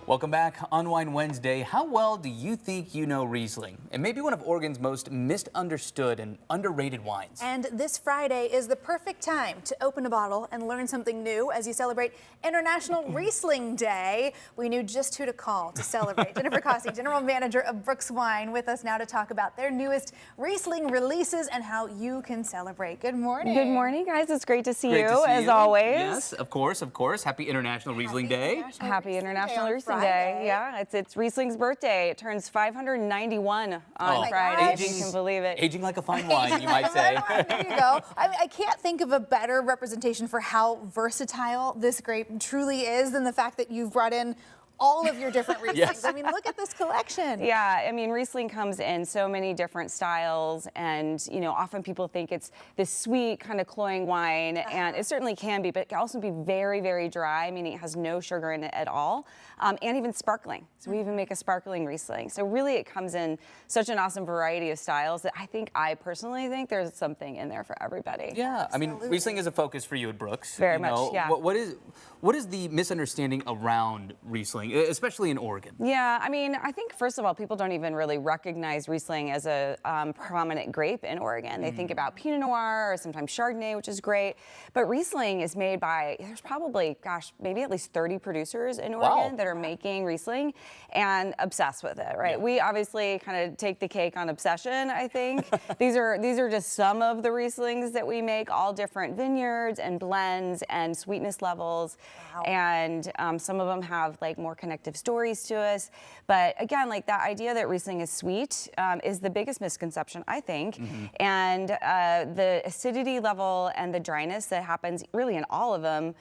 Welcome back on Wine Wednesday. How well do you think you know Riesling? It may be one of Oregon's most misunderstood and underrated wines. And this Friday is the perfect time to open a bottle and learn something new as you celebrate International Riesling Day. We knew just who to call to celebrate. Jennifer Cossey, General Manager of Brooks Wine, with us now to talk about their newest Riesling releases and how you can celebrate. Good morning. Good morning, guys. It's great to see you, as always. Yes, of course, of course. Happy International Riesling Day. Happy International Riesling Day. Yeah, it's Riesling's birthday. It turns 591 on Friday, if you can believe it. Aging like a fine wine, you might say. There you go. I can't think of a better representation for how versatile this grape truly is than the fact that you've brought in all of your different Rieslings. Yes. I mean, look at this collection. Yeah, I mean, Riesling comes in so many different styles, and often people think it's this sweet kind of cloying wine, and it certainly can be, but it can also be very, very dry, meaning it has no sugar in it at all, and even sparkling. So we even make a sparkling Riesling. So really, it comes in such an awesome variety of styles that I personally think there's something in there for everybody. Yeah, Absolutely. I mean, Riesling is a focus for you at Brooks. Very much, yeah. What is the misunderstanding around Riesling, especially in Oregon? Yeah, I mean, I think first of all, people don't even really recognize Riesling as a prominent grape in Oregon. They think about Pinot Noir or sometimes Chardonnay, which is great. But Riesling is made by, there's probably, gosh, maybe at least 30 producers in Oregon that are making Riesling and obsessed with it, right? Yeah. We obviously kind of take the cake on obsession, I think. These are just some of the Rieslings that we make, all different vineyards and blends and sweetness levels. Wow. And some of them have like more connective stories to us. But again, like that idea that Riesling is sweet is the biggest misconception, I think. And the acidity level and the dryness that happens really in all of them,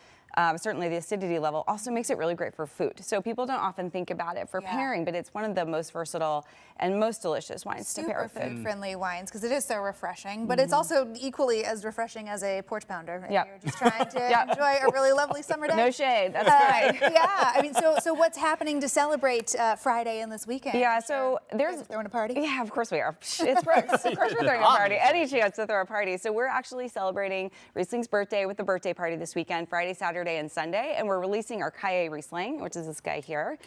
certainly the acidity level, also makes it really great for food. So people don't often think about it for pairing, but it's one of the most versatile and most delicious wines to pair with food. Super food-friendly wines, because it is so refreshing, but it's also equally as refreshing as a porch pounder. If you're just trying to enjoy a really lovely summer day. No shade, that's right. Yeah, I mean, so what's happening to celebrate Friday and this weekend? Yeah, so there's throwing a party. Yeah, of course we are. It's Brooks. Of course we're throwing a party. Any chance to throw a party. So we're actually celebrating Riesling's birthday with a birthday party this weekend, Friday, Saturday, and Sunday, and we're releasing our Caille Riesling, which is this guy here.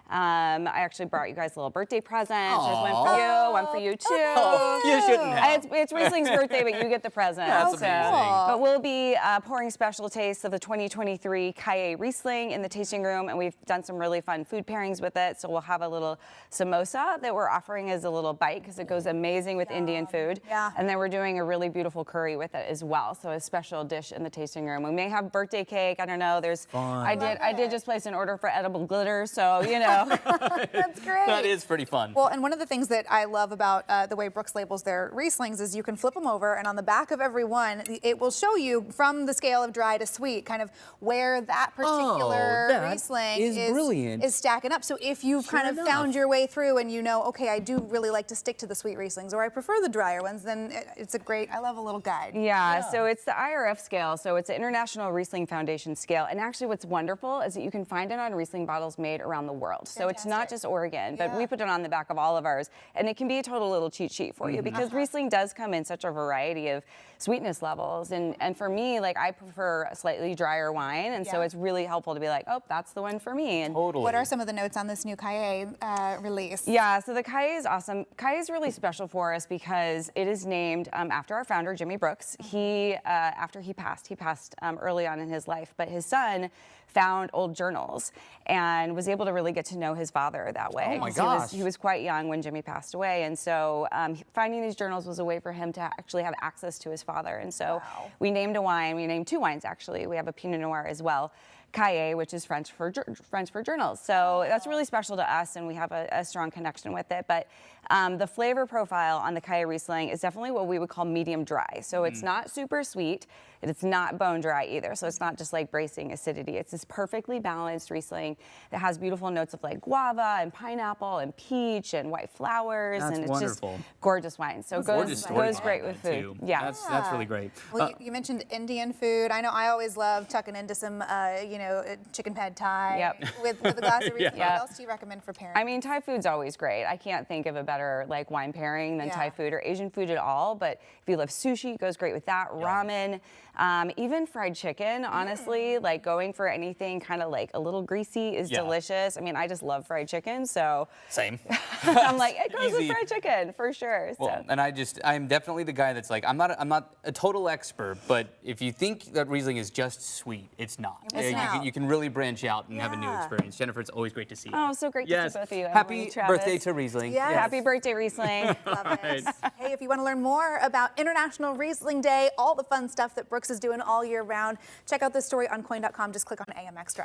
I actually brought you guys a little birthday present. There's one for you, one for you too. Oh, you shouldn't have. It's Riesling's birthday, but you get the present. That's amazing. But we'll be pouring special tastes of the 2023 Caille Riesling in the tasting room, and we've done some really fun food pairings with it. So we'll have a little samosa that we're offering as a little bite because it goes amazing with Indian food. Yeah. And then we're doing a really beautiful curry with it as well. So a special dish in the tasting room. We may have birthday cake. I don't know. There's fun. I did just place an order for edible glitter, so That's great. That is pretty fun. Well, and one of the things that I love about the way Brooks labels their Rieslings is you can flip them over, and on the back of every one, it will show you from the scale of dry to sweet, kind of where that particular Riesling is stacking up. So if you've kind of found your way through and you know, okay, I do really like to stick to the sweet Rieslings, or I prefer the drier ones, then it's a great, I love a little guide. Yeah, so it's the IRF scale, so it's the International Riesling Foundation scale, and actually what's wonderful is that you can find it on Riesling bottles made around the world. So it's not just Oregon, but we put it on the back of all of ours, and it can be a total little cheat sheet for you because Riesling does come in such a variety of sweetness levels, and for me, like, I prefer a slightly drier wine, and so it's really helpful to be like, oh, that's the one for me. And what are some of the notes on this new Caille release? Yeah, so the Caille is awesome. Caille is really special for us because it is named after our founder, Jimmy Brooks. He, after he passed early on in his life, but his son found old journals and was able to really get to know his father that way. Oh my gosh. He was quite young when Jimmy passed away, and so finding these journals was a way for him to actually have access to his father. And so we named a wine. We named two wines actually. We have a Pinot Noir as well, Caille, which is French for journals. So that's really special to us, and we have a strong connection with it. But the flavor profile on the Caille Riesling is definitely what we would call medium dry. So it's not super sweet, and it's not bone dry either. So it's not just like bracing acidity. It's this perfectly balanced Riesling that has beautiful notes of like guava and pineapple and peach and white flowers. That's and it's wonderful. Just gorgeous wine. So it goes great with food. Too. Yeah. That's really great. Well, you mentioned Indian food. I know I always love tucking into some, know, chicken pad thai Yep. with a glass of Riesling. Yeah. What else do you recommend for pairing? I mean, Thai food's always great. I can't think of a better like wine pairing than Thai food or Asian food at all. But if you love sushi, it goes great with that. Ramen, even fried chicken. Honestly, like going for anything kind of like a little greasy is delicious. I mean, I just love fried chicken, so Same. I'm like, it goes Easy. with fried chicken for sure. Well, and I'm definitely the guy that's like, I'm not a total expert, but if you think that Riesling is just sweet, it's not. You can really branch out and have a new experience. Jennifer, it's always great to see you. Oh, so great to see both of you. Happy Emily, Travis. birthday to Riesling. Yes. Happy birthday, Riesling. Love it. Hey, if you want to learn more about International Riesling Day, all the fun stuff that Brooks is doing all year round, check out this story on coin.com. Just click on AM Extra.